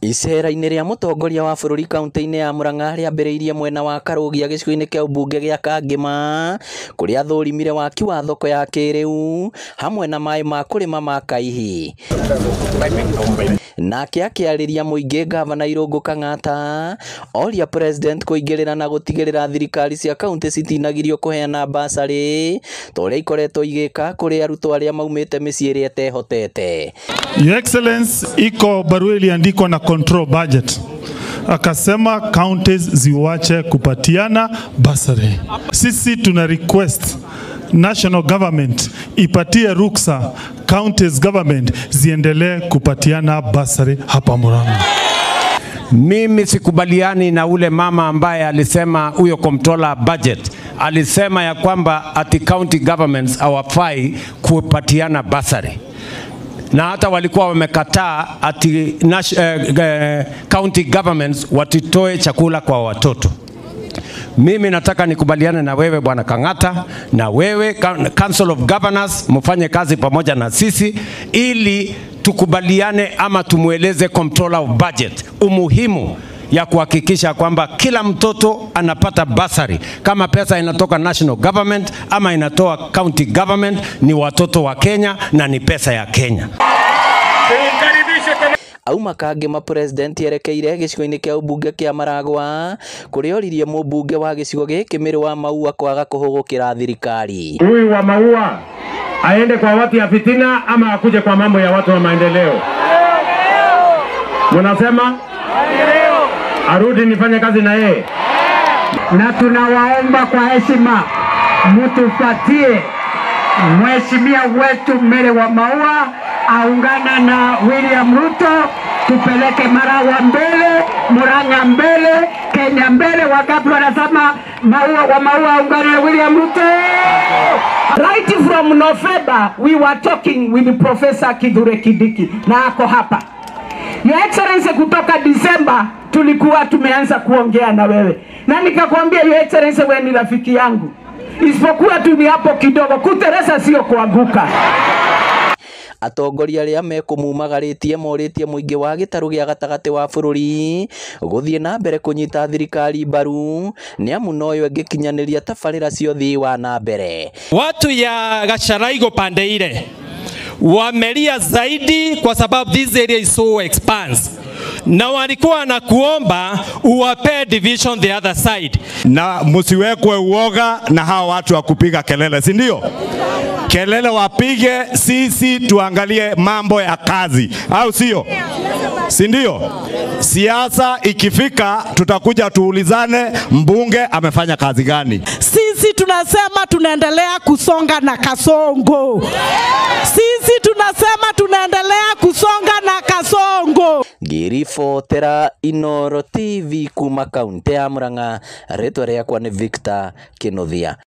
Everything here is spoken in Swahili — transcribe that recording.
Icera-inĩ rĩa mũtongoria wa bũrũri kaunti-inĩ ya Murang'a rĩambĩrĩirie mwena wa Karũgia gĩcigo-inĩ kĩa ũmbunge gĩa Kangema, kũrĩa athũrimire waki wa thoko ya kĩrĩu hamwe na maĩ ma kũrĩma ma Kaihi. Nake akĩarĩria mũingĩ Gavana Irũngũ Kang'ata oria president kũingĩrĩra na gũtigĩrĩra thirikari cia kaunti citinagirio kũheana basarĩ ta ũrĩa ikoretwo igĩka kũrĩ arutwo arĩa maumĩte mĩciĩ ĩrĩa ĩtehotete. Your Excellency, iko barua iliandikwa na control budget. Akasema counties ziwache kupatiana basari. Sisi tuna request national government ipatie ruksa counties government ziendelee kupatiana basari hapa Murang'a. Mimi sikubaliani na ule mama ambaye alisema huyo comptroller budget alisema ya kwamba ati county governments hawafai kupatiana basari. Na hata walikuwa wamekataa ati county governments watitoe chakula kwa watoto. Mimi nataka nikubaliane na wewe Bwana Kang'ata, na wewe Council of Governors mfanye kazi pamoja na sisi ili tukubaliane ama tumueleze Comptroller of Budget umuhimu ya kuhakikisha kwamba kila mtoto anapata basari. Kama pesa inatoka national government ama inatoa county government, ni watoto wa Kenya na ni pesa ya Kenya. Auma Kangema president yerekeire gĩcigo-inĩ kĩa ũmbunge kĩa Maragwa kũrĩa oririe mũmbunge wa gĩcigo gĩkĩ Mĩrĩ wa Maua kwaga kũhũgũkĩra thirikari. Huyu wa Maua aende kwa watu ya fitina ama akuje kwa mambo ya watu wa maendeleo? Mnasema arudi nifanye kazi na yeye, na tunawaomba kwa heshima mtupatie mheshimiwa wetu Mĩrĩ wa Maua aungana na William Ruto, tupeleke Maragwa mbele, Murang'a mbele, Kenya mbele. Wakati wanasema wa Maua aungane na William Ruto. Right from November we were talking with Professor Kithure Kindiki na ako hapa. Your Excellency, kutoka December tulikuwa tumeanza kuongea na wewe na nikakwambia Your Excellency, wewe ni rafiki yangu, isipokuwa tu ni hapo kidogo, kuteresa sio kuanguka. Atongoria arĩa mekũmumagarĩtie morĩtie mũingĩ wa gĩtarũ gĩa gatagatĩ wa bũrũri gũthiĩ na mbere kũnyita thirikari mbaru nĩ amu noyo ĩngĩkinyanĩria tabarĩra cia ũthii wa na mbere. Watu ya Gacharago pande ile wamelia zaidi kwa sababu this area is so expansive, na walikuwa na kuomba uwape division the other side, na msiwekwe uoga na hawa watu wa kupiga kelele, si ndio? Kelele wapige, sisi tuangalie mambo ya kazi, au sio? Si ndio? Siasa ikifika tutakuja tuulizane mbunge amefanya kazi gani. Sisi tunasema tunaendelea kusonga na Kasongo. Sisi tunasema tunaendelea kusonga na Kasongo. Ngĩribotera Inooro TV kuma kaunti ya Murang'a, rĩtwa rĩakwa nĩ Victor Kĩnuthia.